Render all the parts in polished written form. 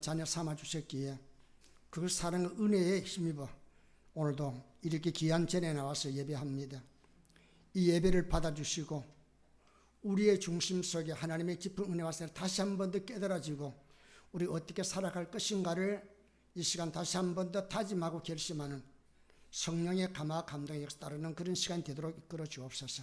자녀 삼아 주셨기에 그 사랑의 은혜에 힘입어 오늘도 이렇게 귀한 전에 나와서 예배합니다. 이 예배를 받아주시고 우리의 중심 속에 하나님의 깊은 은혜와 사랑을 다시 한 번 더 깨달아지고 우리 어떻게 살아갈 것인가를 이 시간 다시 한 번 더 다짐하고 결심하는 성령의 감화 감동에 역사 따르는 그런 시간이 되도록 이끌어 주옵소서.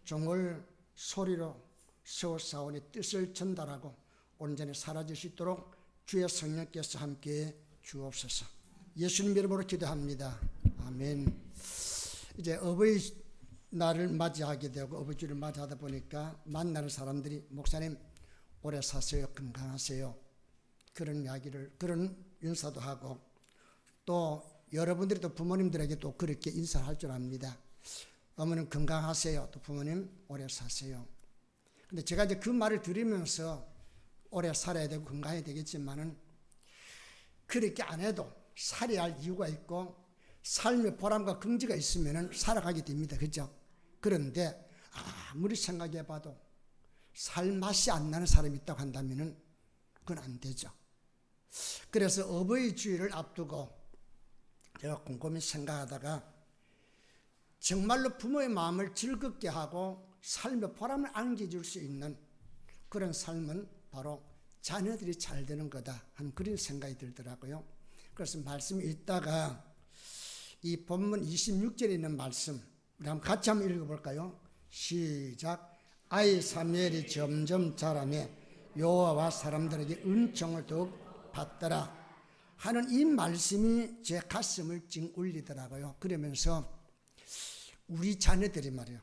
종을 소리로 세워싸오니 뜻을 전달하고 온전히 사라질 수 있도록 주의 성령께서 함께해 주옵소서. 예수님 이름으로 기도합니다. 아멘. 이제 어버이 날을 맞이하게 되고 어버이주를 맞이하다 보니까 만나는 사람들이 목사님 오래 사세요, 건강하세요, 그런 이야기를, 그런 인사도 하고, 또 여러분들이 또 부모님들에게 또 그렇게 인사할 줄 압니다. 어머님 건강하세요, 또 부모님 오래 사세요. 근데 제가 이제 그 말을 들으면서 오래 살아야 되고 건강해야 되겠지만은 그렇게 안 해도 살아야 할 이유가 있고 삶의 보람과 긍지가 있으면은 살아가게 됩니다. 그죠? 그런데 아무리 생각해 봐도 살 맛이 안 나는 사람이 있다고 한다면은 그건 안 되죠. 그래서 어버이 주일을 앞두고 제가 곰곰이 생각하다가 정말로 부모의 마음을 즐겁게 하고 삶의 보람을 안겨줄 수 있는 그런 삶은 바로 자녀들이 잘 되는 거다 하는 그런 생각이 들더라고요. 그래서 말씀 읽다가 이 본문 26절에 있는 말씀 우리 한번 같이 한번 읽어볼까요? 시작. 아이 사무엘이 점점 자라매 여호와와 사람들에게 은총을 더욱 받더라 하는 이 말씀이 제 가슴을 찡 울리더라고요. 그러면서 우리 자녀들이 말이에요,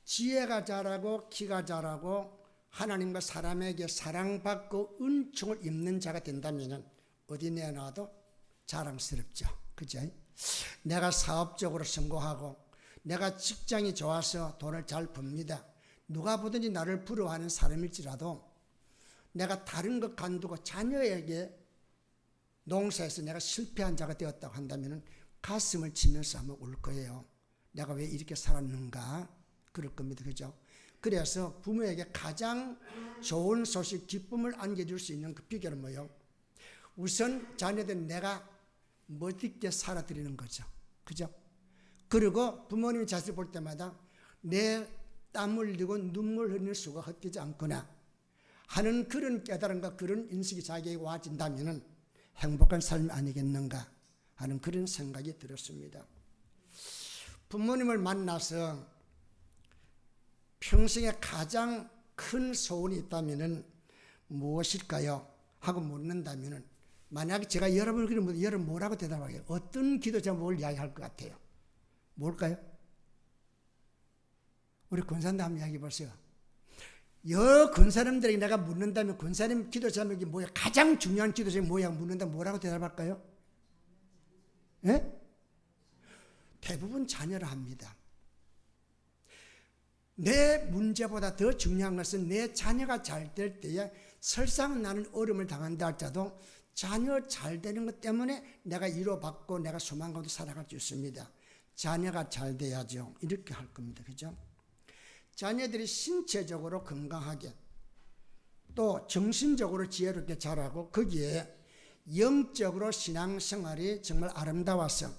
지혜가 자라고 키가 자라고 하나님과 사람에게 사랑받고 은총을 입는 자가 된다면 어디 내놔도 자랑스럽죠. 그죠? 내가 사업적으로 성공하고 내가 직장이 좋아서 돈을 잘 법니다. 누가 보든지 나를 부러워하는 사람일지라도 내가 다른 것 간두고 자녀에게 농사에서 내가 실패한 자가 되었다고 한다면 가슴을 치면서 아마 울 거예요. 내가 왜 이렇게 살았는가? 그럴 겁니다. 그죠? 그래서 부모에게 가장 좋은 소식, 기쁨을 안겨줄 수 있는 그 비결은 뭐예요? 우선 자녀들은 내가 멋있게 살아드리는 거죠. 그죠? 그리고 부모님이 자식을 볼 때마다 내 땀 흘리고 눈물 흘릴 수가 헛되지 않구나 하는 그런 깨달음과 그런 인식이 자기에게 와진다면 행복한 삶이 아니겠는가 하는 그런 생각이 들었습니다. 부모님을 만나서 평생에 가장 큰 소원이 있다면 무엇일까요? 하고 묻는다면 만약에 제가 여러분을 그러면 여러분 뭐라고 대답하게요? 어떤 기도 제목을 이야기할 것 같아요? 뭘까요? 우리 권사님도 한번 이야기해 보세요. 여러 권사님들에게 내가 묻는다면 권사님 기도 제목이 뭐야? 가장 중요한 기도 제목이 뭐야? 묻는다면 뭐라고 대답할까요? 예? 대부분 자녀라 합니다. 내 문제보다 더 중요한 것은 내 자녀가 잘 될 때에 설사 나는 어려움을 당한다 할지라도 자녀 잘 되는 것 때문에 내가 위로받고 내가 소망 가운데 살아갈 수 있습니다. 자녀가 잘 돼야죠. 이렇게 할 겁니다. 그죠? 자녀들이 신체적으로 건강하게 또 정신적으로 지혜롭게 자라고 거기에 영적으로 신앙생활이 정말 아름다워서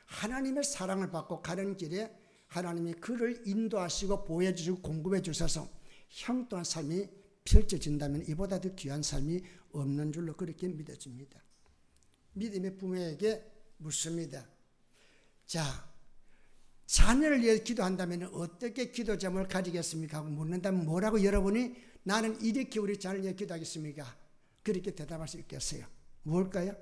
하나님의 사랑을 받고 가는 길에 하나님이 그를 인도하시고 보호해 주시고 공급해 주셔서 형통한 삶이 펼쳐진다면 이보다 더 귀한 삶이 없는 줄로 그렇게 믿어집니다. 믿음의 부모에게 묻습니다. 자, 자녀를 위해 기도한다면 어떻게 기도 제목을 가지겠습니까? 하고 묻는다면 뭐라고 여러분이 나는 이렇게 우리 자녀를 위해 기도하겠습니까? 그렇게 대답할 수 있겠어요? 뭘까요?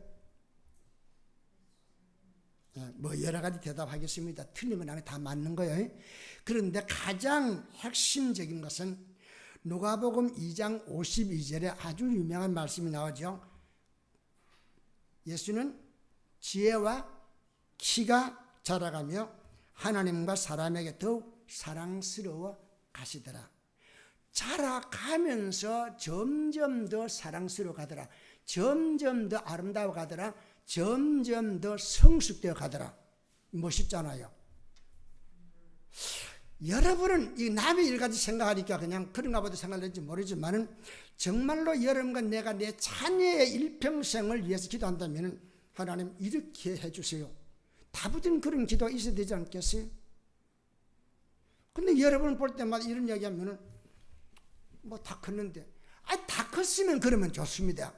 뭐 여러 가지 대답하겠습니다. 틀린 건 아니고 다 맞는 거예요. 그런데 가장 핵심적인 것은 누가복음 2장 52절에 아주 유명한 말씀이 나오죠. 예수는 지혜와 키가 자라가며 하나님과 사람에게 더욱 사랑스러워 가시더라. 자라가면서 점점 더 사랑스러워 가더라. 점점 더 아름다워 가더라. 점점 더 성숙되어 가더라. 멋있잖아요. 여러분은 이 남의 일까지 생각하니까 그냥 그런가 보다 생각할지 모르지만은 정말로 여러분과 내가 내 자녀의 일평생을 위해서 기도한다면 하나님 이렇게 해주세요. 다부진 그런 기도가 있어야 되지 않겠어요? 근데 여러분 볼 때마다 이런 얘기하면은 뭐 다 컸는데, 다 컸으면 그러면 좋습니다.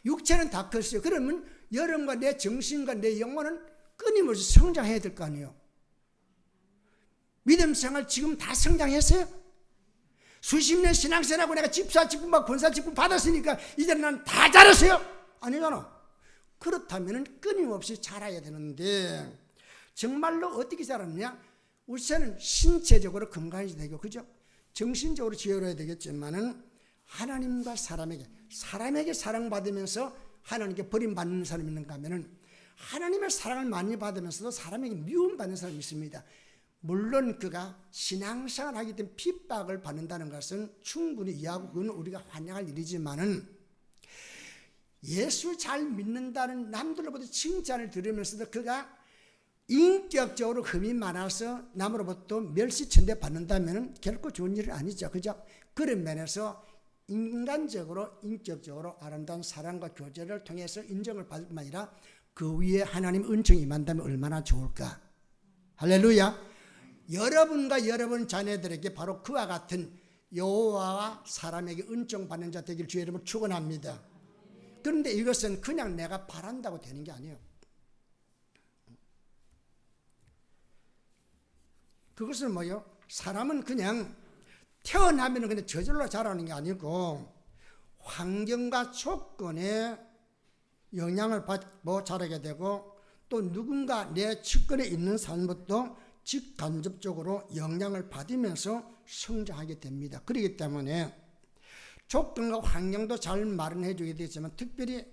육체는 다 컸어요. 그러면 여러분과 내 정신과 내 영혼은 끊임없이 성장해야 될 거 아니에요. 믿음 생활 지금 다 성장했어요? 수십 년 신앙생활하고 내가 집사 직분과 권사 직분 받았으니까 이제 난 다 자랐어요? 아니잖아. 그렇다면 끊임없이 자라야 되는데 정말로 어떻게 자랐느냐? 우선은 신체적으로 건강해야 되고, 그죠? 정신적으로 지혜로워야 되겠지만은 하나님과 사람에게 사랑받으면서 하나님께 버림받는 사람이 있는가 하면은 하나님의 사랑을 많이 받으면서도 사람에게 미움받는 사람이 있습니다. 물론 그가 신앙생활을 하기 때문에 핍박을 받는다는 것은 충분히 이해하고 그건 우리가 환영할 일이지만은 예수 잘 믿는다는 남들로부터 칭찬을 들으면서도 그가 인격적으로 흠이 많아서 남으로부터 멸시천대 받는다면 결코 좋은 일은 아니죠. 그죠? 그런 면에서 인간적으로 인격적으로 아름다운 사랑과 교제를 통해서 인정을 받을 뿐만 아니라 그 위에 하나님 은총이 임한다면 얼마나 좋을까. 할렐루야. 여러분과 여러분 자녀들에게 바로 그와 같은 여호와와 사람에게 은총 받는 자 되길 주의 이름으로 축원합니다. 그런데 이것은 그냥 내가 바란다고 되는 게 아니에요. 그것은 뭐요? 사람은 그냥 태어나면 그냥 저절로 자라는 게 아니고 환경과 조건에 영향을 받고 자라게 되고 또 누군가 내 측근에 있는 사람부터 직간접적으로 영향을 받으면서 성장하게 됩니다. 그렇기 때문에 조건과 환경도 잘 마련해 주게 되지만 특별히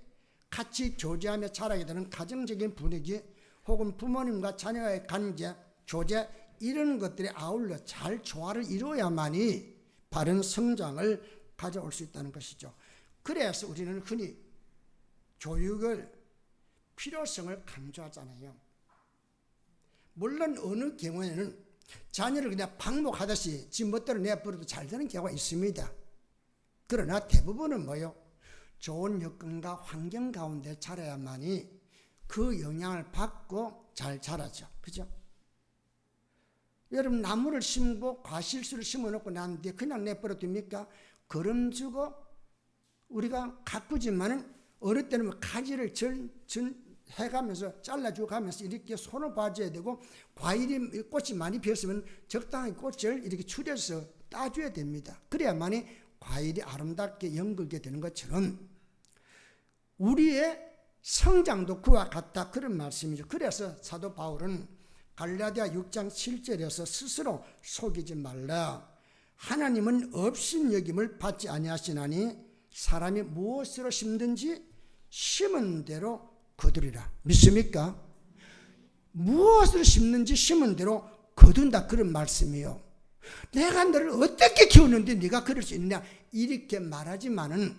같이 교제하며 자라게 되는 가정적인 분위기 혹은 부모님과 자녀의 관계, 교제 이런 것들이 아울러 잘 조화를 이루어야만이 바른 성장을 가져올 수 있다는 것이죠. 그래서 우리는 흔히 교육을 필요성을 강조하잖아요. 물론 어느 경우에는 자녀를 그냥 방목하듯이 지 멋대로 내버려도 잘 되는 경우가 있습니다. 그러나 대부분은 뭐요? 좋은 여건과 환경 가운데 자라야만이 그 영향을 받고 잘 자라죠. 그죠? 여러분 나무를 심고 과실수를 심어놓고 난 뒤에 그냥 내버려 둡니까? 거름 주고 우리가 가꾸지만은 어느 때는 가지를 해가면서 잘라주고 가면서 이렇게 손을 봐줘야 되고 과일이 꽃이 많이 피었으면 적당히 꽃을 이렇게 추려서 따줘야 됩니다. 그래야만이 과일이 아름답게 연글게 되는 것처럼 우리의 성장도 그와 같다 그런 말씀이죠. 그래서 사도 바울은 갈라디아 6장 7절에서 스스로 속이지 말라. 하나님은 업신여김을 받지 아니하시나니 사람이 무엇으로 심든지 심은 대로 거두리라. 믿습니까? 무엇을 심는지 심은 대로 거둔다 그런 말씀이에요. 내가 너를 어떻게 키우는데 네가 그럴 수 있느냐 이렇게 말하지만은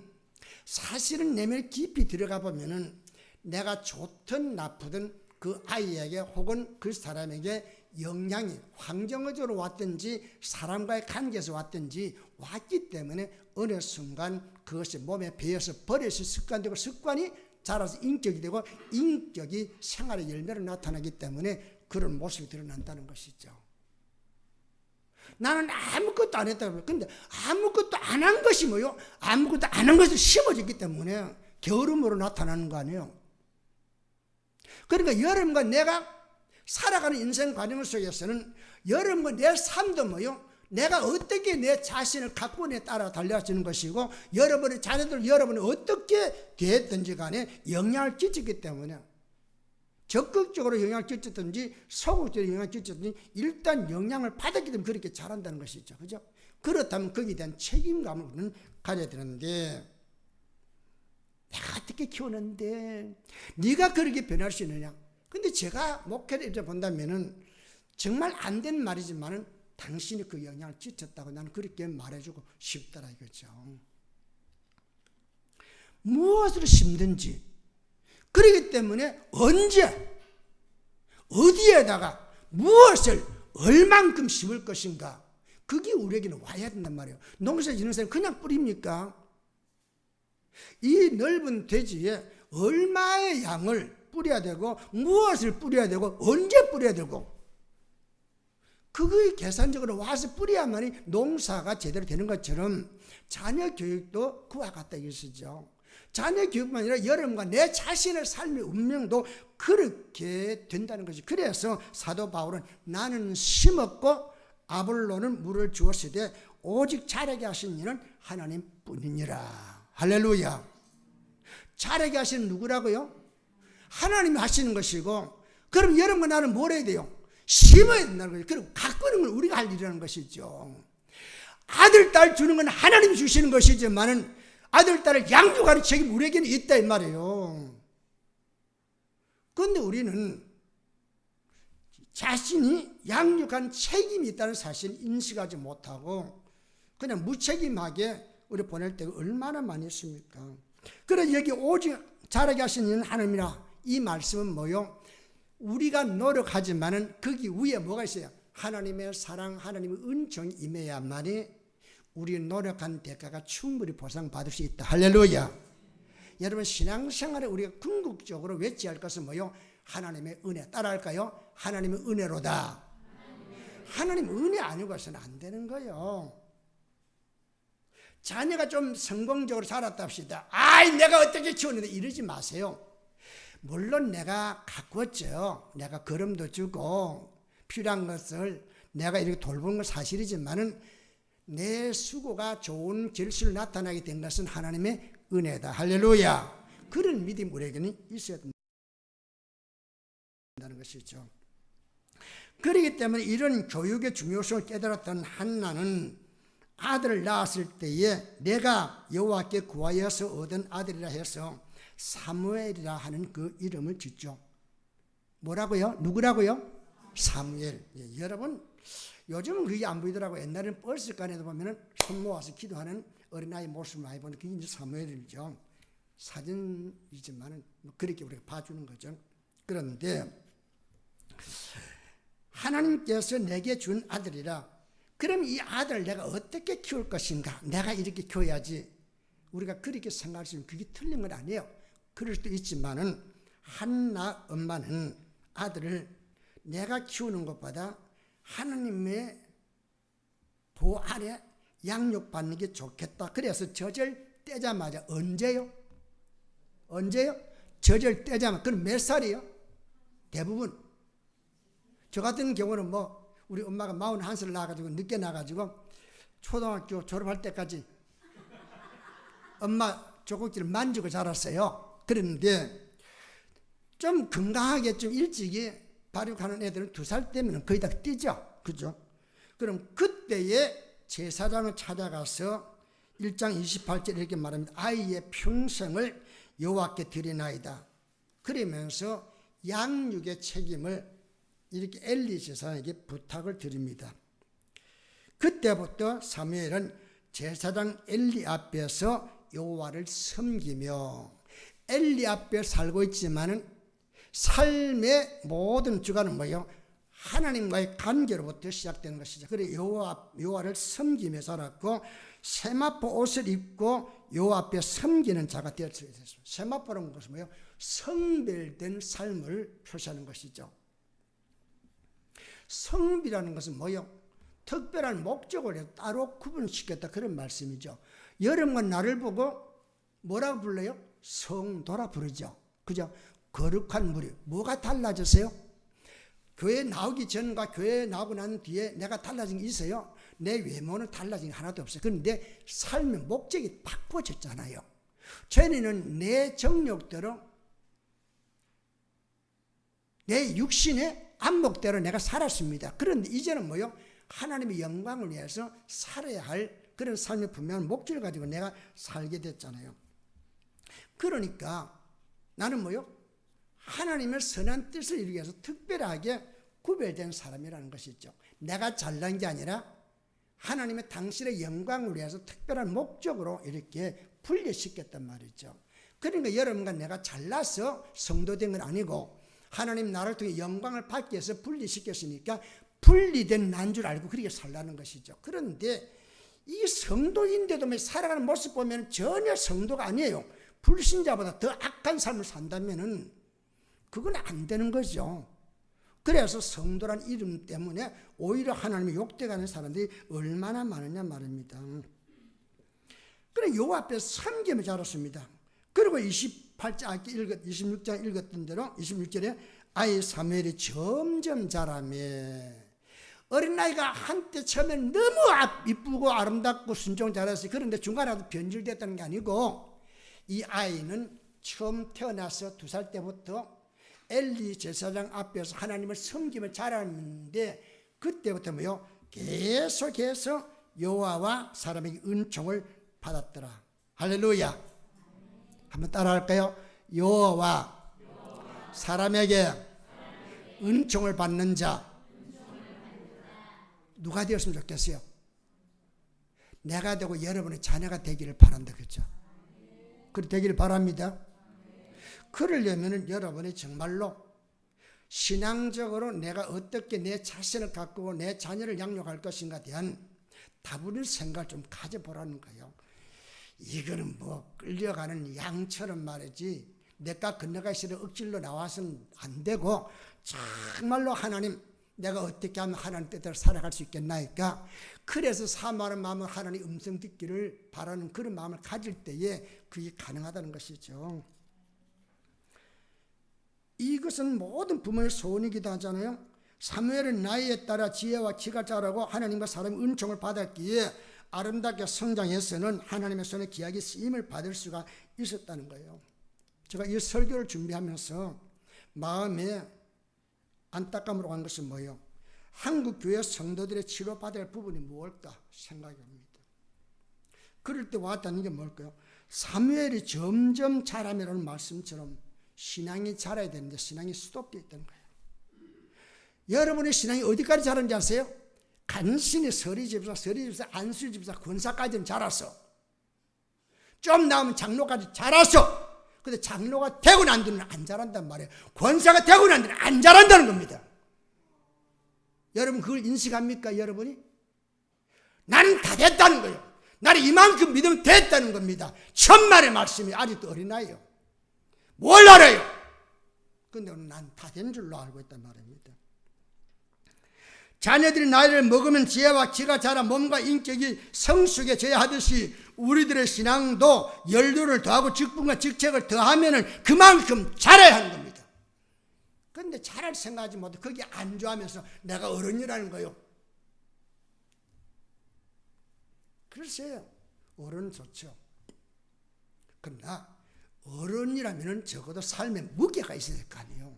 사실은 내면 깊이 들어가 보면은 내가 좋든 나쁘든 그 아이에게 혹은 그 사람에게 영향이 환경적으로 왔든지 사람과의 관계에서 왔든지 왔기 때문에 어느 순간 그것이 몸에 배어서 버릇이 습관되고 습관이 자라서 인격이 되고 인격이 생활의 열매로 나타나기 때문에 그런 모습이 드러난다는 것이죠. 나는 아무것도 안 했다고. 근데 아무것도 안 한 것이 뭐요? 아무것도 안 한 것이 심어졌기 때문에 게으름으로 나타나는 거 아니에요. 그러니까 여러분과 내가 살아가는 인생 과정 속에서는 여러분과 내 삶도 뭐요? 내가 어떻게 내 자신을 가꾸에 따라 달려지는 것이고 여러분의 자녀들 여러분이 어떻게 됐든지 간에 영향을 끼치기 때문에 적극적으로 영향을 끼쳤든지 소극적으로 영향을 끼쳤든지 일단 영향을 받았기 때문에 그렇게 자란다는 것이죠. 그죠? 그렇다면 거기에 대한 책임감을 우리는 가져야 되는데 내가 어떻게 키우는데 네가 그렇게 변할 수 있느냐? 근데 제가 목회를 본다면은 정말 안 된 말이지만은 당신이 그 영향을 끼쳤다고 나는 그렇게 말해주고 싶더라 이거죠. 무엇을 심든지 그렇기 때문에 언제 어디에다가 무엇을 얼만큼 심을 것인가, 그게 우리에게는 와야 된단 말이에요. 농사 지는 사람이 그냥 뿌립니까? 이 넓은 대지에 얼마의 양을 뿌려야 되고, 무엇을 뿌려야 되고, 언제 뿌려야 되고, 그거에 계산적으로 와서 뿌려야만이 농사가 제대로 되는 것처럼 자녀 교육도 그와 같다 이것이죠. 자녀 교육만 아니라 여러분과 내 자신의 삶의 운명도 그렇게 된다는 것이. 그래서 사도 바울은 나는 심었고 아볼로는 물을 주었으되 오직 자라게 하신 이는 하나님뿐이니라. 할렐루야. 자라게 하시는 누구라고요? 하나님이 하시는 것이고, 그럼 여러분과 나는 뭘 해야 돼요? 심어야 된다는 거죠. 그럼 가꾸는 건 우리가 할 일이라는 것이죠. 아들, 딸 주는 건 하나님이 주시는 것이지만은 아들, 딸을 양육하는 책임이 우리에게는 있다 이 말이에요. 그런데 우리는 자신이 양육한 책임이 있다는 사실을 인식하지 못하고 그냥 무책임하게 우리 보낼 때가 얼마나 많이 있습니까? 그래서 여기 오직 자라게 하시는 하나님이라, 이 말씀은 뭐요? 우리가 노력하지만은 거기 위에 뭐가 있어요? 하나님의 사랑, 하나님의 은총이 임해야만이 우리 노력한 대가가 충분히 보상받을 수 있다. 할렐루야. 여러분, 신앙생활에 우리가 궁극적으로 외치할 것은 뭐요? 하나님의 은혜. 따라할까요? 하나님의 은혜로다. 하나님 은혜 아니고서는 안 되는 거예요. 자녀가 좀 성공적으로 자랐다 합시다. 아이, 내가 어떻게 키웠는데 이러지 마세요. 물론 내가 가꾸었죠. 내가 걸음도 주고 필요한 것을 내가 이렇게 돌보는 건 사실이지만은 내 수고가 좋은 결실을 나타나게 된 것은 하나님의 은혜다. 할렐루야. 그런 믿음 우리에게는 있어야 된다는 것이죠. 그렇기 때문에 이런 교육의 중요성을 깨달았던 한나는 아들을 낳았을 때에 내가 여호와께 구하여서 얻은 아들이라 해서 사무엘이라 하는 그 이름을 짓죠. 뭐라고요? 누구라고요? 사무엘. 예, 여러분, 요즘은 그게 안 보이더라고요. 옛날에는 버스간에도 보면은 손 모아서 기도하는 어린아이 모습을 많이 보는, 그게 이제 사무엘이죠. 사진이지만은 그렇게 우리가 봐주는 거죠. 그런데 하나님께서 내게 준 아들이라. 그럼 이 아들을 내가 어떻게 키울 것인가? 내가 이렇게 키워야지. 우리가 그렇게 생각할 수 있는, 그게 틀린 건 아니에요. 그럴 수도 있지만은 한나 엄마는 아들을 내가 키우는 것보다 하나님의 보호 아래 양육받는 게 좋겠다. 그래서 젖을 떼자마자, 언제요? 젖을 떼자마자. 그럼 몇 살이요? 대부분. 저 같은 경우는 우리 엄마가 41살 나가지고 늦게 나가지고 초등학교 졸업할 때까지 엄마 젖꼭지를 만지고 자랐어요. 그런데 좀 건강하게 좀 일찍이 발육하는 애들은 2살 되면 거의 다 뛰죠. 그죠? 그럼 그때에 제사장을 찾아가서 1장 28절 이렇게 말합니다. 아이의 평생을 여호와께 드리나이다. 그러면서 양육의 책임을 이렇게 엘리 제사장에게 부탁을 드립니다. 그때부터 사무엘은 제사장 엘리 앞에서 여호와를 섬기며, 엘리 앞에 살고 있지만은 삶의 모든 주관은 뭐예요? 하나님과의 관계로부터 시작되는 것이죠. 그래 여호와를 섬기며 살았고, 세마포 옷을 입고 여호와 앞에 섬기는 자가 되었습니다. 세마포라는 것은 뭐예요? 성별된 삶을 표시하는 것이죠. 성비라는 것은 뭐예요? 특별한 목적을 따로 구분시켰다, 그런 말씀이죠. 여러분과 나를 보고 뭐라고 불러요? 성도라 부르죠. 그죠? 거룩한 무리. 뭐가 달라졌어요? 교회 나오기 전과 교회 나오고 난 뒤에 내가 달라진 게 있어요? 내 외모는 달라진 게 하나도 없어요. 그런데 삶의 목적이 바꿔졌잖아요. 전에는 내 정욕대로, 내 육신의 안목대로 내가 살았습니다. 그런데 이제는 뭐요? 하나님의 영광을 위해서 살아야 할 그런 삶의 분명한 목적을 가지고 내가 살게 됐잖아요. 그러니까 나는 뭐요? 하나님의 선한 뜻을 이루기 위해서 특별하게 구별된 사람이라는 것이죠. 내가 잘난 게 아니라 하나님의 당신의 영광을 위해서 특별한 목적으로 이렇게 분리시켰단 말이죠. 그러니까 여러분과 내가 잘나서 성도된 건 아니고 하나님 나를 통해 영광을 받기 위해서 분리시켰으니까 분리된 난 줄 알고 그렇게 살라는 것이죠. 그런데 이 성도인데도 살아가는 모습 보면 전혀 성도가 아니에요. 불신자보다 더 악한 삶을 산다면은 그건 안 되는 거죠. 그래서 성도란 이름 때문에 오히려 하나님의 욕되가는 사람들이 얼마나 많으냐 말입니다. 그래 요 앞에 섬김을 자랐습니다. 그리고 26장 읽었던 대로 26절에 아이 사무엘이 점점 자라며, 어린아이가 한때 처음엔 너무 이쁘고 아름답고 순종 잘했어요. 그런데 중간에도 변질됐다는 게 아니고, 이 아이는 처음 태어나서 2살 때부터 엘리 제사장 앞에서 하나님을 섬기며 자랐는데, 그때부터 뭐요? 계속해서 여호와와 사람에게 은총을 받았더라. 할렐루야. 한번 따라할까요? 여호와와 사람에게 은총을 받는 자. 누가 되었으면 좋겠어요? 내가 되고 여러분의 자녀가 되기를 바란다. 그렇죠? 그렇게 되기를 바랍니다. 그러려면 여러분이 정말로 신앙적으로 내가 어떻게 내 자신을 가꾸고 내 자녀를 양육할 것인가에 대한 다분한 생각을 좀 가져보라는 거예요. 이거는 뭐 끌려가는 양처럼 말이지, 내가 건너가기 싫어 억질로 나와서는 안 되고, 정말로 하나님, 내가 어떻게 하면 하나님 뜻대로 살아갈 수 있겠나이까. 그래서 사모하는 마음은 하나님 음성 듣기를 바라는 그런 마음을 가질 때에 그게 가능하다는 것이죠. 이것은 모든 부모의 소원이기도 하잖아요. 사무엘은 나이에 따라 지혜와 키가 자라고 하나님과 사람의 은총을 받았기에 아름답게 성장해서는 하나님의 손에 귀하게 쓰임을 받을 수가 있었다는 거예요. 제가 이 설교를 준비하면서 마음에 안타까움으로 간 것은 뭐예요? 한국 교회 성도들의 치료받아야 할 부분이 무엇일까 생각이 옵니다. 그럴 때 와닿는 게 뭘까요? 사무엘이 점점 자라면라는 말씀처럼 신앙이 자라야 되는데 신앙이 스톱되어 있다는 거예요. 여러분의 신앙이 어디까지 자라는지 아세요? 간신히 서리집사, 안수집사, 권사까지는 자랐어. 좀 나오면 장로까지 자랐어. 근데 장로가 되고 난 뒤는 안 자란단 말이에요. 권사가 되고 난 뒤는 안 자란다는 겁니다. 여러분 그걸 인식합니까? 여러분이? 나는 다 됐다는 거예요. 나는 이만큼 믿으면 됐다는 겁니다. 천만의 말씀이 아직도 어린아이예요. 뭘 알아요? 근데 난 다 된 줄로 알고 있단 말입니다. 자녀들이 나이를 먹으면 지혜와 키가 자라 몸과 인격이 성숙해져야 하듯이 우리들의 신앙도 연료를 더하고 직분과 직책을 더하면 그만큼 자라야 하는 겁니다. 그런데 자랄 생각하지 못해 거기에 안주하면서 내가 어른이라는 거요. 글쎄요, 어른은 좋죠. 그러나 어른이라면 적어도 삶에 무게가 있어야 될 거 아니에요.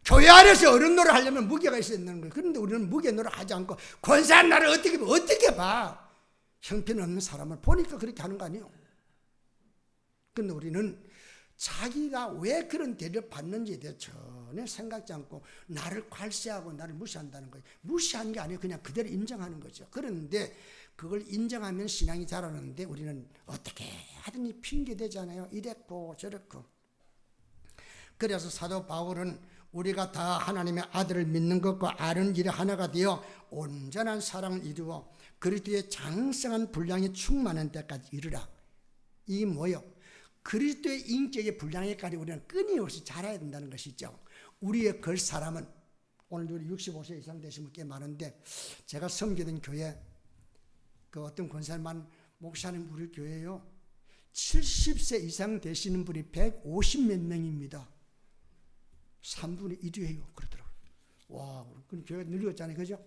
교회 안에서 어른 노릇 하려면 무게가 있어야 되는 거예요. 그런데 우리는 무게 노릇 하지 않고 권사한 나를 어떻게 봐? 형편없는 사람을 보니까 그렇게 하는 거 아니에요. 그런데 우리는 자기가 왜 그런 대접을 받는지에 대해 전혀 생각지 않고 나를 괄세하고 나를 무시한다는 거예요. 무시하는 게 아니에요. 그냥 그대로 인정하는 거죠. 그런데 그걸 인정하면 신앙이 자라는데 우리는 어떻게 하든지 핑계대잖아요. 이랬고 저랬고. 그래서 사도 바울은 우리가 다 하나님의 아들을 믿는 것과 아는 일이 하나가 되어 온전한 사랑을 이루어 그리스도의 장성한 분량이 충만한 때까지 이르라. 이 뭐요? 그리스도의 인격의 분량에까지 우리는 끊임없이 자라야 된다는 것이죠. 우리의 그 사람은 오늘 우리 65세 이상 되신 분 꽤 많은데, 제가 섬기던 교회 그 어떤 권사님 목사님 우리 교회요 70세 이상 되시는 분이 150몇 명입니다. 3분의 1이에요. 그러더라고요. 와, 그럼 교회가 늙었잖아요. 그죠?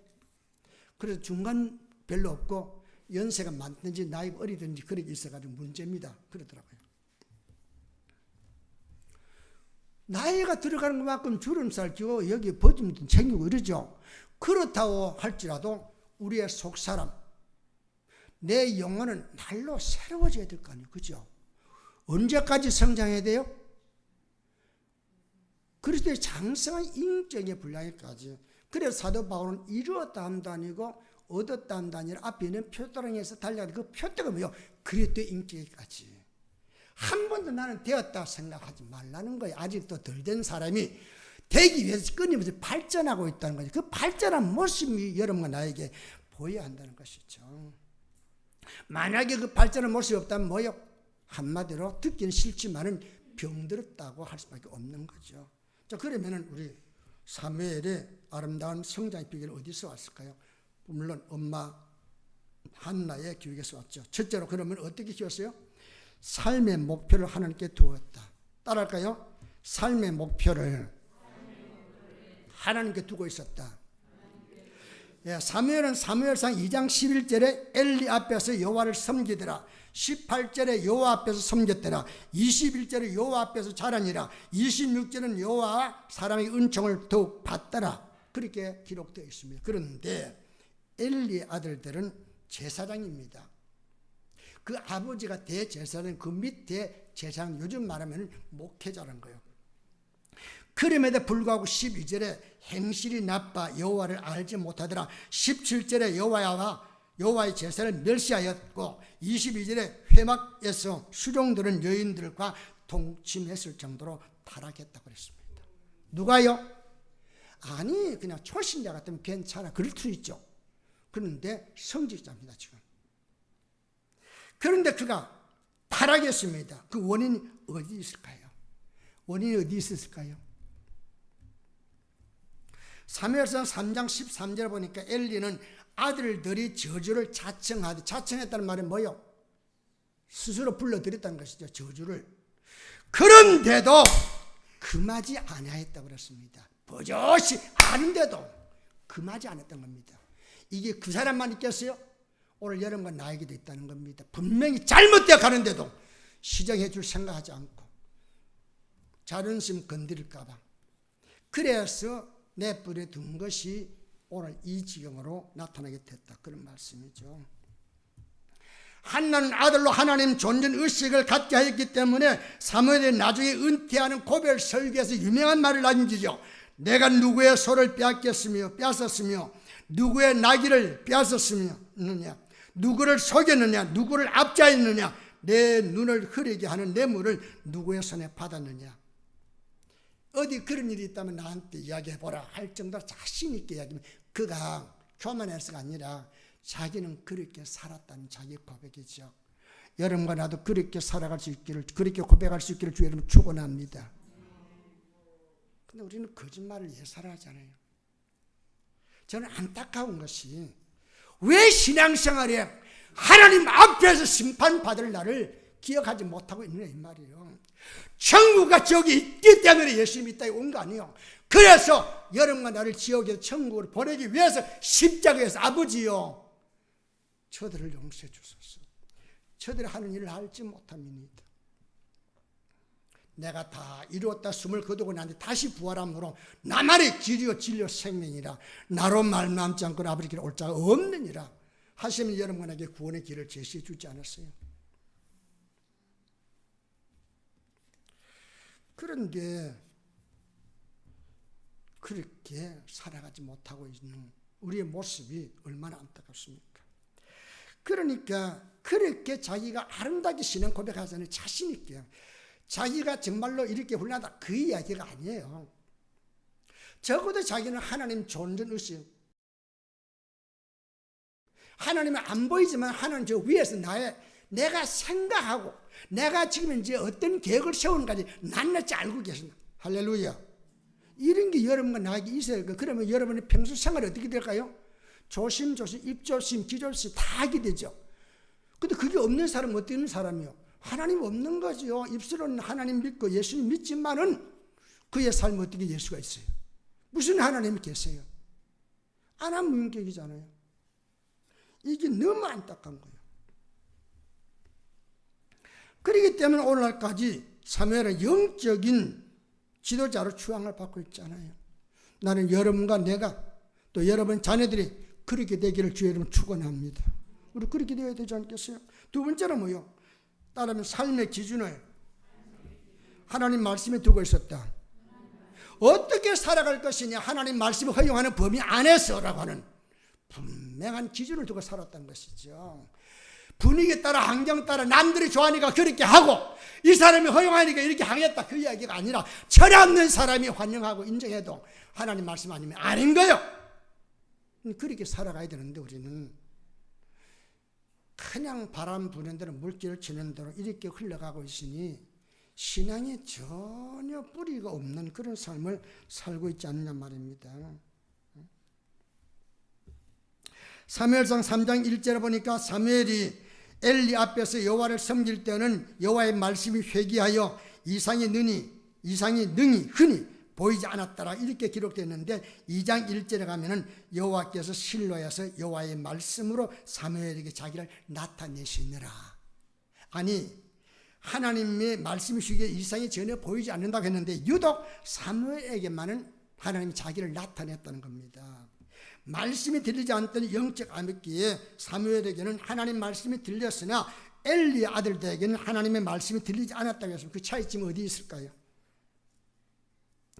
그래서 중간 별로 없고 연세가 많든지 나이가 어리든지 그렇게 있어가지고 문제입니다. 그러더라고요. 나이가 들어가는 것만큼 주름살 쥐고 여기 버짐도 챙기고 이러죠. 그렇다고 할지라도 우리의 속사람, 내 영혼은 날로 새로워져야 될 거 아니에요. 그죠? 언제까지 성장해야 돼요? 그리스도의 장성한 인격의 분량에까지. 그래서 사도 바울은 이루었다 함도 아니고 얻었다 함도 아니라 앞에 있는 표대랑에서 달려가는 그 표대가 뭐예요? 그리스도의 인격에까지. 한 번도 나는 되었다 생각하지 말라는 거예요. 아직도 덜 된 사람이 되기 위해서 끊임없이 발전하고 있다는 거죠. 그 발전한 모습이 여러분과 나에게 보여야 한다는 것이죠. 만약에 그 발전한 모습이 없다면 뭐요? 한마디로 듣기는 싫지만은 병들었다고 할 수밖에 없는 거죠. 자, 그러면은 우리 사무엘의 아름다운 성장의 비결은 어디서 왔을까요? 물론 엄마 한나의 교육에서 왔죠. 첫째로 그러면 어떻게 키웠어요? 삶의 목표를 하나님께 두었다. 따라할까요? 삶의 목표를 하나님께 두고 있었다. 예, 사무엘은 사무엘상 2장 11절에 엘리 앞에서 여호와를 섬기더라. 18절에 여호와 앞에서 섬겼더라. 21절에 여호와 앞에서 자라니라. 26절은 여호와 사람의 은총을 더욱 받더라. 그렇게 기록되어 있습니다. 그런데 엘리의 아들들은 제사장입니다. 그 아버지가 대제사장, 그 밑에 제사장, 요즘 말하면 목회자라는 거예요. 그럼에도 불구하고 12절에 행실이 나빠 여호와를 알지 못하더라. 17절에 여호와의 제사를 멸시하였고 22절에 회막에서 수종들은 여인들과 동침했을 정도로 타락했다고 그랬습니다. 누가요? 아니 그냥 초신자 같으면 괜찮아, 그럴 수 있죠. 그런데 성직자입니다 지금. 그런데 그가 타락했습니다. 그 원인이 어디 있을까요? 원인이 어디 있었을까요? 사무엘상 3장 13절 보니까 엘리는 아들들이 저주를 자청하듯, 자청했다는 말은 뭐요? 스스로 불러들였다는 것이죠. 저주를. 그런데도 금하지 아니하였다고 그랬습니다. 버젓이 아는데도 금하지 않았던 겁니다. 이게 그 사람만 있겠어요? 오늘 여러분과 나에게도 있다는 겁니다. 분명히 잘못되어 가는데도 시정해 줄 생각하지 않고 자존심 건드릴까 봐. 그래서 내버려 둔 것이 오늘 이 지경으로 나타나게 됐다, 그런 말씀이죠. 한나는 아들로 하나님 존전 의식을 갖게 하였기 때문에 사무엘이 나중에 은퇴하는 고별 설교에서 유명한 말을 남기죠. 내가 누구의 소를 빼앗았으며 누구의 나귀를 빼앗았느냐, 누구를 속였느냐, 누구를 압제했느냐, 내 눈을 흐리게 하는 뇌물을 누구의 손에 받았느냐. 어디 그런 일이 있다면 나한테 이야기해보라 할 정도로 자신 있게 이야기하면 그가 교만해서가 아니라 자기는 그렇게 살았다는 자기 고백이죠. 여러분과 나도 그렇게 살아갈 수 있기를, 그렇게 고백할 수 있기를 주 여러분 축원합니다. 근데 우리는 거짓말을 예사하잖아요. 저는 안타까운 것이 왜 신앙생활에 하나님 앞에서 심판받을 날을 기억하지 못하고 있느냐 이 말이에요. 천국가 저기 있기 때문에 예수 믿다 온 거 아니에요. 그래서 여러분과 나를 지옥에서 천국으로 보내기 위해서 십자가에서 아버지요 저들을 용서해 주소서. 저들이 하는 일을 알지 못함이니이다. 내가 다 이루었다 숨을 거두고 난 뒤 다시 부활함으로 나만의 길이요 진리요 생명이라 나로 말미암지 않고 아버지께 올 자가 없느니라 하시면 여러분에게 구원의 길을 제시해 주지 않았어요? 그런데 그렇게 살아가지 못하고 있는 우리의 모습이 얼마나 안타깝습니까? 그러니까 그렇게 자기가 아름답게 신앙 고백하자니 자신 있게 자기가 정말로 이렇게 훌륭하다 그 이야기가 아니에요. 적어도 자기는 하나님 존전의식, 하나님은 안 보이지만 하나님 저 위에서 내가 생각하고 내가 지금 이제 어떤 계획을 세우는까지 낱낱이 알고 계신다. 할렐루야. 이런 게 여러분과 나에게 있어요. 그러면 여러분의 평소 생활이 어떻게 될까요? 조심조심, 입조심, 기조심 다 하게 되죠. 근데 그게 없는 사람은 어떤 사람이요? 하나님 없는 거죠. 입술은 하나님 믿고 예수님 믿지만은 그의 삶 어떻게 예수가 있어요? 무슨 하나님이 계세요? 안하무인격이잖아요. 이게 너무 안타까운 거예요. 그렇기 때문에 오늘날까지 사무엘은 영적인 지도자로 추앙을 받고 있잖아요. 나는 여러분과 내가 또 여러분 자녀들이 그렇게 되기를 주의 이름으로 축원합니다. 우리 그렇게 되어야 되지 않겠어요? 두 번째는 뭐요? 따르면 삶의 기준을 하나님 말씀에 두고 있었다. 어떻게 살아갈 것이냐, 하나님 말씀을 허용하는 범위 안에서라고 하는 분명한 기준을 두고 살았다는 것이죠. 분위기에 따라 환경 따라 남들이 좋아하니까 그렇게 하고 이 사람이 허용하니까 이렇게 하겠다 그 이야기가 아니라 철없는 사람이 환영하고 인정해도 하나님 말씀 아니면 아닌 거예요. 그렇게 살아가야 되는데 우리는 그냥 바람 부는 대로 물결 치는 대로 이렇게 흘러가고 있으니 신앙에 전혀 뿌리가 없는 그런 삶을 살고 있지 않느냐 말입니다. 사무엘상 3장 1절에 보니까 사무엘이 엘리 앞에서 여호와를 섬길 때는 여호와의 말씀이 회귀하여 이상이 능히 흔히 보이지 않았더라 이렇게 기록되었는데 2장 1절에 가면은 여호와께서 실로에서 여호와의 말씀으로 사무엘에게 자기를 나타내시느라. 아니 하나님의 말씀이 쉬게 이상이 전혀 보이지 않는다고 했는데 유독 사무엘에게만은 하나님이 자기를 나타냈다는 겁니다. 말씀이 들리지 않던 영적 암흑기에 사무엘에게는 하나님 말씀이 들렸으나 엘리의 아들들에게는 하나님의 말씀이 들리지 않았다고 해서 그 차이점이 어디 있을까요?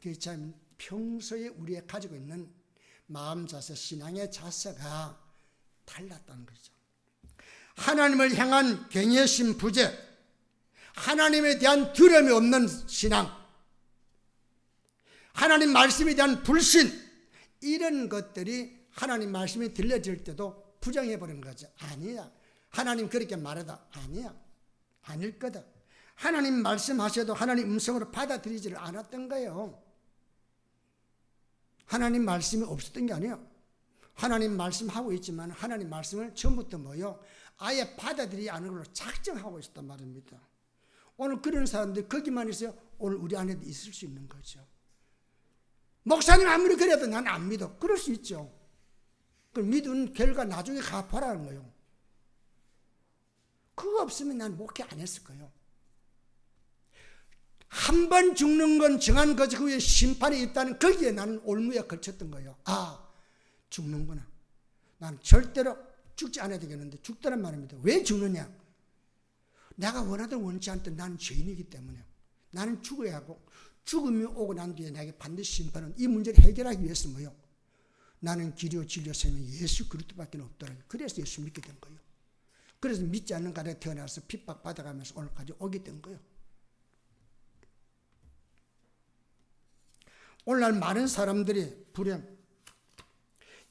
그 참 평소에 우리가 가지고 있는 마음 자세, 신앙의 자세가 달랐다는 거죠. 하나님을 향한 경외심 부재, 하나님에 대한 두려움이 없는 신앙, 하나님 말씀에 대한 불신, 이런 것들이 하나님 말씀이 들려질 때도 부정해버리는 거죠. 아니야. 하나님 그렇게 말하다. 아니야. 아닐 거다. 하나님 말씀하셔도 하나님 음성으로 받아들이지를 않았던 거예요. 하나님 말씀이 없었던 게 아니에요. 하나님 말씀하고 있지만 하나님 말씀을 처음부터 아예 받아들이지 않은 걸로 작정하고 있었단 말입니다. 오늘 그런 사람들 거기만 있어요. 오늘 우리 안에도 있을 수 있는 거죠. 목사님 아무리 그래도 난 안 믿어. 그럴 수 있죠. 그 믿은 결과 나중에 갚아라는 거예요. 그거 없으면 난 목회 안 했을 거예요. 한 번 죽는 건 정한 거지 그 위에 심판이 있다는 거기에 나는 올무에 걸쳤던 거예요. 아, 죽는구나. 난 절대로 죽지 않아야 되겠는데 죽다는 말입니다. 왜 죽느냐? 내가 원하든 원치 않든 나는 죄인이기 때문에 나는 죽어야 하고 죽음이 오고 난 뒤에 나에게 반드시 심판은 이 문제를 해결하기 위해서 뭐요? 나는 길이요 진리요 생명 예수 그리스도밖에 없더라. 그래서 예수 믿게 된 거예요. 그래서 믿지 않는 가정에 태어나서 핍박받아가면서 오늘까지 오게 된 거예요. 오늘날 많은 사람들이 불행,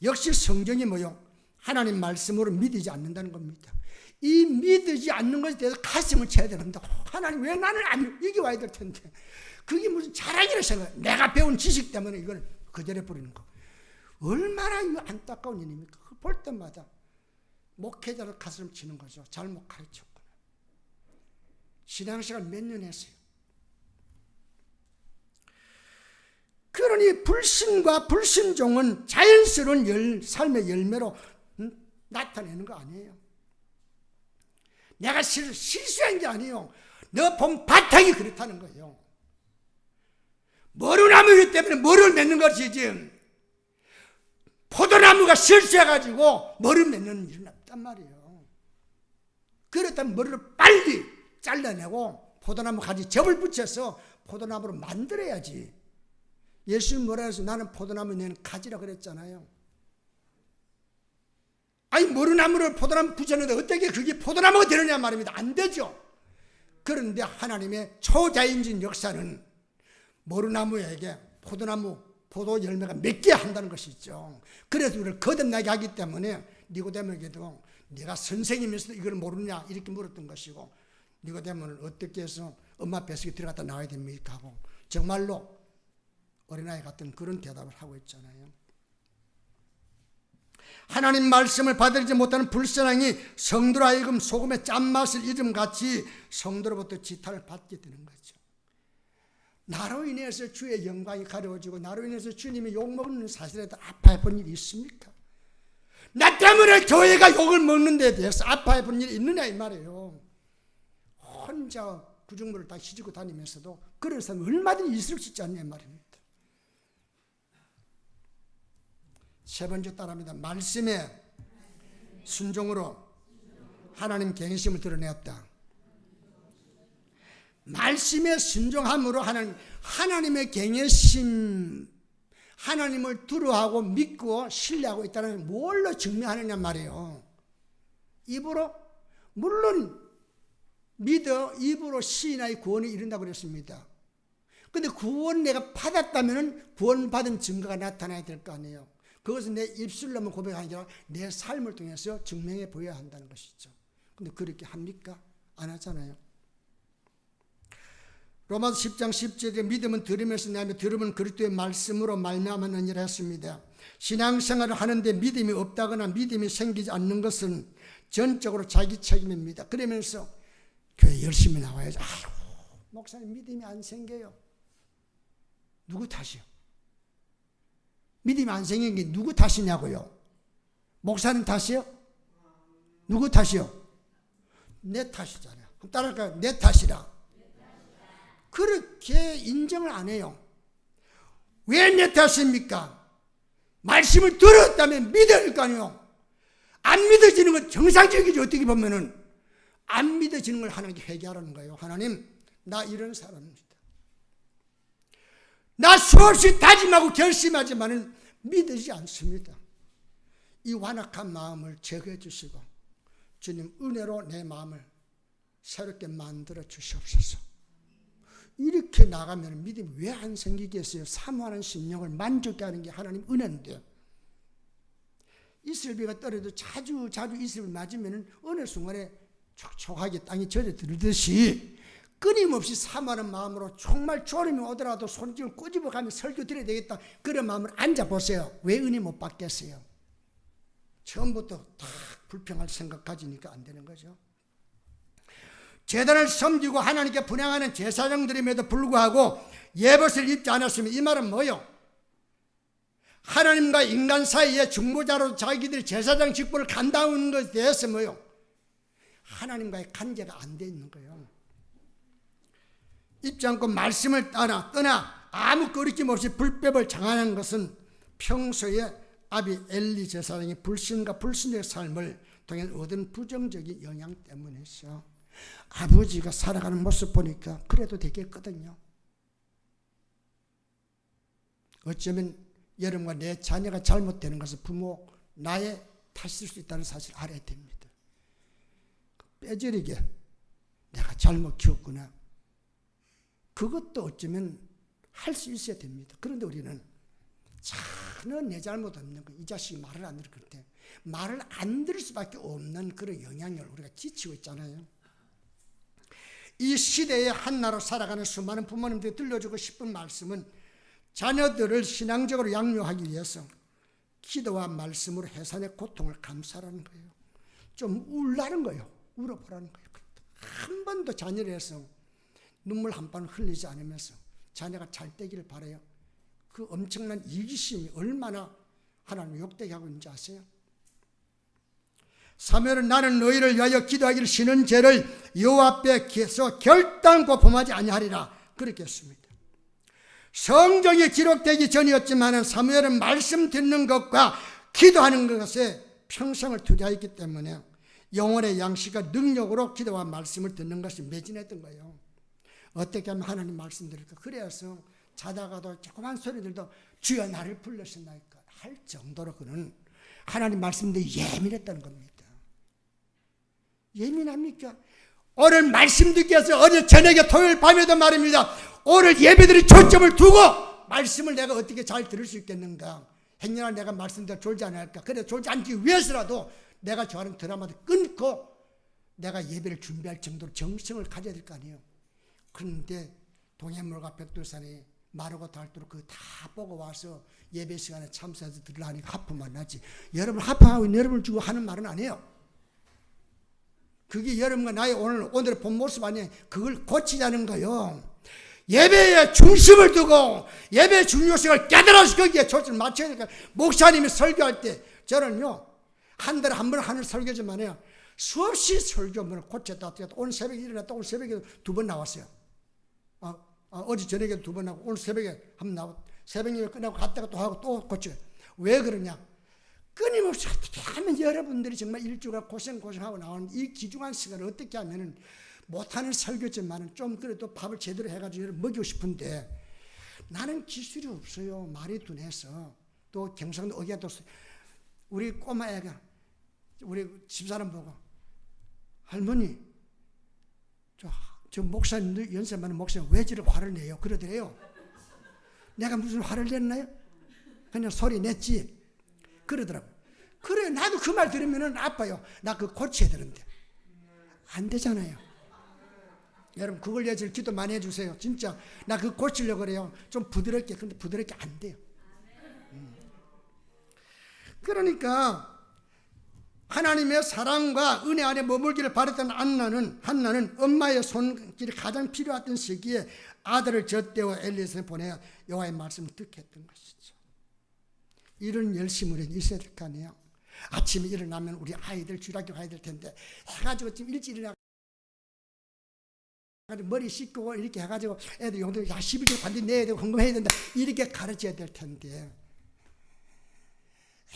역시 성경이 뭐요? 하나님 말씀으로 믿지 않는다는 겁니다. 이 믿지 않는 것에 대해서 가슴을 쳐야 되는데 하나님 왜 나는 안 믿어? 이게 와야 될 텐데 그게 무슨 자랑이라 생각해. 내가 배운 지식 때문에 이걸 거절해 버리는 거. 얼마나 안타까운 일입니까? 볼 때마다 목회자를 가슴 치는 거죠. 잘못 가르쳤구나. 신앙시간 몇 년 했어요. 그러니 불신과 불신종은 자연스러운 삶의 열매로 나타내는 거 아니에요. 내가 실수한 게 아니에요. 너 본 바탕이 그렇다는 거예요. 머루나무이기 때문에 머루를 맺는 것이지 포도나무가 실수해가지고 머루 맺는 일은 없단 말이에요. 그렇다면 머루를 빨리 잘라내고 포도나무 가지 접을 붙여서 포도나무로 만들어야지. 예수님 뭐라 해서 나는 포도나무 내는 가지라 그랬잖아요. 아니 머루나무를 포도나무 붙였는데 어떻게 그게 포도나무가 되느냐 말입니다. 안 되죠. 그런데 하나님의 초자연적인 역사는 머루나무에게 포도 열매가 맺게 한다는 것이죠. 그래서 우리를 거듭나게 하기 때문에 니고데모에게도 네가 선생님이면서도 이걸 모르냐 이렇게 물었던 것이고 니고데모는 어떻게 해서 엄마 뱃속에 들어갔다 나와야 됩니까 하고 정말로 어린아이 같은 그런 대답을 하고 있잖아요. 하나님 말씀을 받아들이지 못하는 불신앙이 성도로 하여금 소금의 짠맛을 잊음같이 성도로부터 지탄을 받게 되는 거죠. 나로 인해서 주의 영광이 가려워지고 나로 인해서 주님이 욕먹는 사실에도 아파해 본 일이 있습니까? 나 때문에 교회가 욕을 먹는 데 대해서 아파해 본 일이 있느냐 이 말이에요. 혼자 구중물을 다 휘지고 다니면서도 그런 사람이 얼마든지 있을 수 있지 않냐 이 말입니다. 세 번째 따라합니다. 말씀에 순종으로 하나님 경외심을 드러내었다. 말씀에 순종함으로 하나님의 경외심, 하나님을 두려워하고 믿고 신뢰하고 있다는 걸 뭘로 증명하느냐 말이에요. 입으로 물론 믿어 입으로 시인하여 구원에 이른다고 그랬습니다. 근데 구원 내가 받았다면 구원받은 증거가 나타나야 될 거 아니에요. 그것은 내 입술로만 고백하는 게 아니라 내 삶을 통해서 증명해 보여야 한다는 것이죠. 근데 그렇게 합니까? 안 하잖아요. 로마서 10장 10절에 믿음은 들음에서 나며 들음은 그리스도의 말씀으로 말미암았느니라 했습니다. 신앙생활을 하는데 믿음이 없다거나 믿음이 생기지 않는 것은 전적으로 자기 책임입니다. 그러면서 교회 열심히 나와야죠. 아이고, 목사님 믿음이 안 생겨요. 누구 탓이요? 믿음이 안 생긴 게 누구 탓이냐고요? 목사님 탓이요? 누구 탓이요? 내 탓이잖아요. 그럼 따라할까요? 내 탓이라. 그렇게 인정을 안 해요. 왜 내 탓입니까? 말씀을 들었다면 믿어야 할 거 아니에요. 안 믿어지는 건 정상적이지. 어떻게 보면은 안 믿어지는 걸 하나님께 회개하라는 거예요. 하나님, 나 이런 사람입니다. 나 수없이 다짐하고 결심하지만은 믿어지지 않습니다. 이 완악한 마음을 제거해 주시고 주님 은혜로 내 마음을 새롭게 만들어 주시옵소서. 이렇게 나가면 믿음이 왜 안 생기겠어요? 사모하는 심령을 만족케 하는 게 하나님 은혜인데, 이슬비가 떨어도 자주 이슬비 맞으면 어느 순간에 촉촉하게 땅이 젖어들듯이 끊임없이 사모하는 마음으로 정말 졸음이 오더라도 손짓을 꼬집어가며 설교 드려야 되겠다, 그런 마음으로 앉아보세요. 왜 은혜 못 받겠어요? 처음부터 다 불평할 생각 가지니까 안 되는 거죠. 제단을 섬기고 하나님께 분향하는 제사장들임에도 불구하고 예봇을 입지 않았으면 이 말은 뭐요? 하나님과 인간 사이에 중보자로 자기들이 제사장 직분을 감당하는 것에 대해서 뭐요? 하나님과의 관계가 안 돼 있는 거예요. 입지 않고 말씀을 떠나 아무 거리낌 없이 불법을 장하는 것은 평소에 아비 엘리 제사장이 불신과 불신의 삶을 통해 얻은 부정적인 영향 때문이죠. 아버지가 살아가는 모습 보니까 그래도 되겠거든요. 어쩌면 여러분과 내 자녀가 잘못되는 것은 부모 나의 탓일 수 있다는 사실을 알아야 됩니다. 빼저리게 내가 잘못 키웠구나, 그것도 어쩌면 할 수 있어야 됩니다. 그런데 우리는 전혀 내 잘못 없는 거, 이 자식이 말을 안 들을 때 말을 안 들을 수밖에 없는 그런 영향을 우리가 지치고 있잖아요. 이 시대에 한나로 살아가는 수많은 부모님들이 들려주고 싶은 말씀은 자녀들을 신앙적으로 양육하기 위해서 기도와 말씀으로 해산의 고통을 감사하라는 거예요. 좀 울라는 거예요. 울어보라는 거예요. 한 번도 자녀를 해서 눈물 한 방 흘리지 않으면서 자녀가 잘 되기를 바라요. 그 엄청난 이기심이 얼마나 하나님을 욕되게 하고 있는지 아세요? 사무엘은 나는 너희를 위하여 기도하기를 쉬는 죄를 여호와 앞에서 결단코 범하지 아니하리라 그렇게 했습니다. 성경에 기록되기 전이었지만 사무엘은 말씀 듣는 것과 기도하는 것에 평생을 투자했기 때문에 영혼의 양식과 능력으로 기도와 말씀을 듣는 것이 매진했던 거예요. 어떻게 하면 하나님 말씀 들을까? 그래서 자다가도 조그만 소리들도 주여 나를 불러신다니까 할 정도로 그는 하나님 말씀들이 예민했다는 겁니다. 예민합니까? 오늘 말씀 듣기 위해서 어제 저녁에 토요일 밤에도 말입니다. 오늘 예배들이 초점을 두고 말씀을 내가 어떻게 잘 들을 수 있겠는가? 행여나 내가 말씀대로 졸지 않을까? 그래 졸지 않기 위해서라도 내가 좋아하는 드라마를 끊고 내가 예배를 준비할 정도로 정성을 가져야 될 거 아니에요. 그런데 동해물과 백두산에 마르고 닳도록 그거 다 보고 와서 예배 시간에 참석해서 들으려니까 하품만 나지. 여러분 하품하고 여러분을 주고 하는 말은 아니에요. 그게 여러분과 나의 오늘의 본 모습 아니에요. 그걸 고치자는 거예요. 예배에 중심을 두고 예배의 중요성을 깨달아서 거기에 초점을 맞춰야 되니까 목사님이 설교할 때 저는요 한 달에 한 번 하는 설교지만 해요. 수없이 설교문을 고쳤다. 오늘 새벽에 일어났다. 오늘 새벽에 2번 나왔어요. 어제 저녁에도 2번 나오고 오늘 새벽에 한 번 나왔고 새벽 예배 끝나고 갔다가 또 하고 또 고쳐요. 왜 그러냐? 끊임없이 어떻게 하면 여러분들이 정말 일주일간 고생하고 나오는 이 귀중한 시간을 어떻게 하면 못하는 설교지만은 좀 그래도 밥을 제대로 해가지고 먹이고 싶은데 나는 기술이 없어요. 말이 둔해서. 또 경상도 어기가 또 우리 꼬마 애가 우리 집사람 보고 할머니, 저 목사님들, 연세 많은 목사님 왜 저렇게 화를 내요? 그러더래요. 내가 무슨 화를 냈나요? 그냥 소리 냈지. 그러더라고. 그래, 나도 그 말 들으면 아파요. 나 그거 고쳐야 되는데. 안 되잖아요. 여러분, 그걸 위해서 기도 많이 해주세요. 진짜 나 그거 고치려고 그래요. 좀 부드럽게. 근데 부드럽게 안 돼요. 그러니까 하나님의 사랑과 은혜 안에 머물기를 바랬던 한나는 엄마의 손길이 가장 필요했던 시기에 아들을 젖대어 엘리에서 보내 여호와의 말씀을 듣게 했던 것이죠. 이런 열심히 우리는 있어야 될 거 아니에요. 아침에 일어나면 우리 아이들 주일학교 가야 될 텐데 해가지고 지금 일찍 일어나 머리 씻고 이렇게 해가지고 애들 용돈 11조 반드시 내야 되고 헌금해야 된다 이렇게 가르쳐야 될 텐데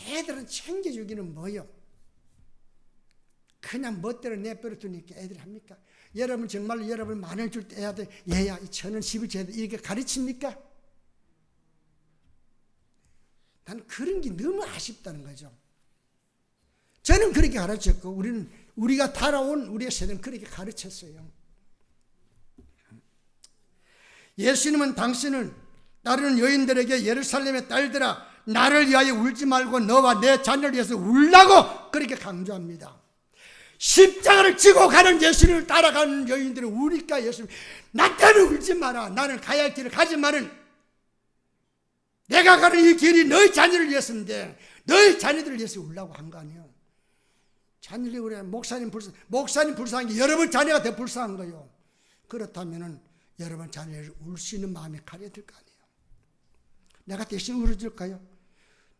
애들은 챙겨주기는 뭐요? 그냥 멋대로 내버려 두니까 애들이 합니까? 여러분 정말로 여러분 만원 줄 때 애들 얘야 1,000원 11조 이렇게 가르칩니까? 난 그런 게 너무 아쉽다는 거죠. 저는 그렇게 가르쳤고 우리가 달아온 우리의 세대는 그렇게 가르쳤어요. 예수님은 당신을 따르는 여인들에게 예루살렘의 딸들아 나를 위하여 울지 말고 너와 내 자녀를 위해서 울라고 그렇게 강조합니다. 십자가를 지고 가는 예수님을 따라가는 여인들은 우니까 예수님 나 때문에 울지 마라. 나는 가야 할 길을 가지만은 내가 가는 이 길이 너희 자녀를 위해서인데 너희 자녀들을 위해서 울라고 한 거 아니에요. 자녀들이 그래 목사님 불쌍한 게 여러분 자녀가 더 불쌍한 거예요. 그렇다면은 여러분 자녀를 울 수 있는 마음이 가려야 될 거 아니에요. 내가 대신 울어줄까요?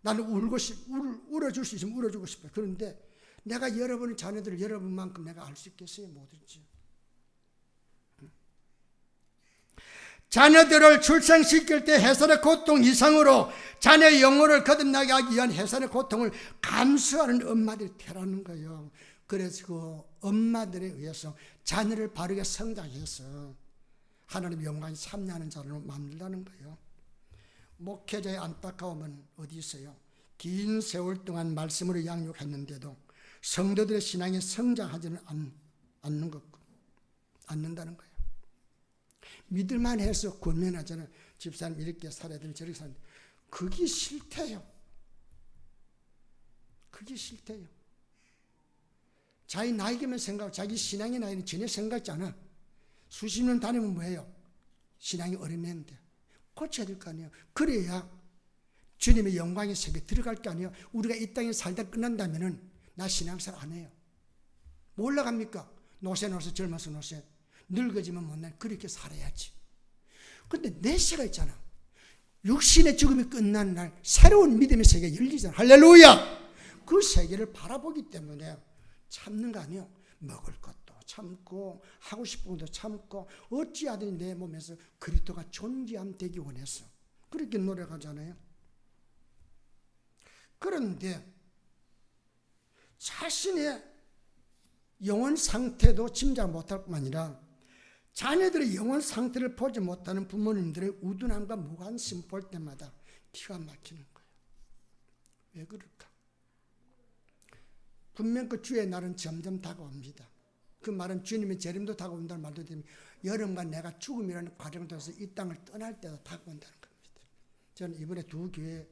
나는 울어줄 수 있으면 울어주고 싶어요. 그런데 내가 여러분의 자녀들을 여러분만큼 내가 알 수 있겠어요? 못 알지. 자녀들을 출생시킬 때 해산의 고통 이상으로 자녀의 영혼을 거듭나게 하기 위한 해산의 고통을 감수하는 엄마들이 태라는 거예요. 그래서 그 엄마들에 의해서 자녀를 바르게 성장해서 하나님의 영광이 참여하는 자로 만들라는 거예요. 목회자의 안타까움은 어디 있어요? 긴 세월 동안 말씀으로 양육했는데도 성도들의 신앙이 성장하지는 않는다는 거예요. 믿을만 해서 권면하잖아요. 집사님 이렇게 살아야 되는 저렇게 살아야 되는 그게 싫대요. 그게 싫대요. 자기 나이기만 생각하고 자기 신앙의 나이는 전혀 생각지 않아. 수십 년 다니면 뭐예요? 신앙이 어린애인데 고쳐야 될 거 아니에요. 그래야 주님의 영광의 세계에 들어갈 거 아니에요. 우리가 이 땅에 살다 끝난다면은 나 신앙생활 안 해요. 뭐 올라갑니까? 노세 젊어서 노세 늙어지면 못나 그렇게 살아야지. 근데 내 세가 있잖아. 육신의 죽음이 끝난 날 새로운 믿음의 세계가 열리잖아. 할렐루야. 그 세계를 바라보기 때문에 참는 거 아니에요. 먹을 것도 참고 하고 싶은 것도 참고 어찌하든지 내 몸에서 그리스도가 존재함 되기 원해서 그렇게 노력하잖아요. 그런데 자신의 영혼 상태도 짐작 못할 뿐만 아니라 자녀들의 영혼 상태를 보지 못하는 부모님들의 우둔함과 무관심 볼 때마다 기가 막히는 거예요. 왜 그럴까? 분명 그 주의 날은 점점 다가옵니다. 그 말은 주님의 재림도 다가온다는 말도 되면 여러분과 내가 죽음이라는 과정을 통해서 이 땅을 떠날 때도 다가온다는 겁니다. 저는 이번에 두 교회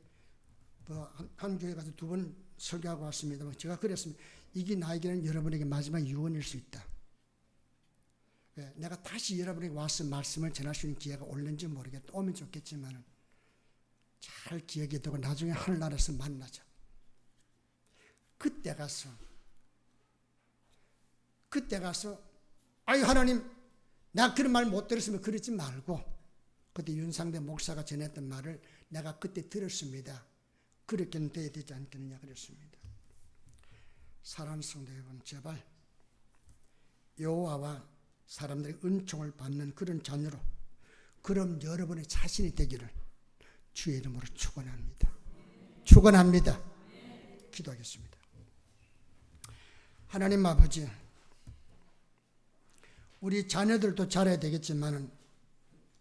한 교회 가서 2번 설교하고 왔습니다. 제가 그랬습니다. 이게 나에게는 여러분에게 마지막 유언일 수 있다. 왜? 내가 다시 여러분에게 와서 말씀을 전할 수 있는 기회가 올는지 모르겠다. 오면 좋겠지만 잘 기억해 두고 나중에 하늘나라에서 만나자. 그때 가서 아유 하나님 나 그런 말 못 들었으면 그러지 말고 그때 윤상대 목사가 전했던 말을 내가 그때 들었습니다. 그렇게는 돼야 되지 않겠느냐 그랬습니다. 사랑하는 성도 여러분 제발 여호와와 사람들의 은총을 받는 그런 자녀로 그럼 여러분의 자신이 되기를 주의 이름으로 축원합니다. 축원합니다. 기도하겠습니다. 하나님 아버지 우리 자녀들도 잘해야 되겠지만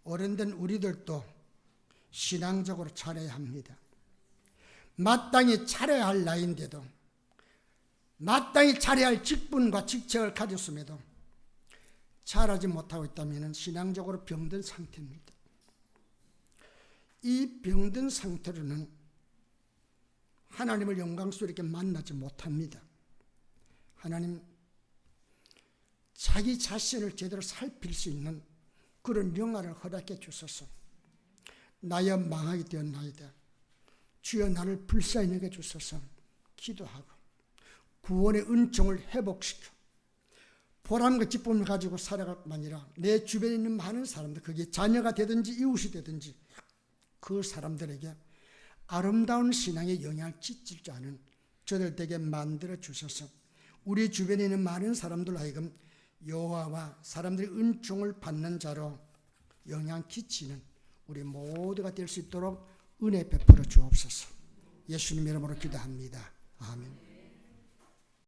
어른된 우리들도 신앙적으로 잘해야 합니다. 마땅히 잘해야 할 나이인데도 마땅히 차려야 할 직분과 직책을 가졌음에도 잘하지 못하고 있다면 신앙적으로 병든 상태입니다. 이 병든 상태로는 하나님을 영광스럽게 만나지 못합니다. 하나님, 자기 자신을 제대로 살필 수 있는 그런 영화를 허락해 주소서. 나여 망하게 되었나이다. 주여 나를 불쌍히 여겨 주소서. 기도하고 구원의 은총을 회복시켜 보람과 기쁨을 가지고 살아갈 뿐 아니라 내 주변에 있는 많은 사람들, 그게 자녀가 되든지 이웃이 되든지 그 사람들에게 아름다운 신앙의 영향을 끼칠 줄 아는 저들 되게 만들어 주셔서 우리 주변에 있는 많은 사람들 하여금 여호와와 사람들이 은총을 받는 자로 영향 끼치는 우리 모두가 될 수 있도록 은혜 베풀어 주옵소서. 예수님 이름으로 기도합니다. 아멘.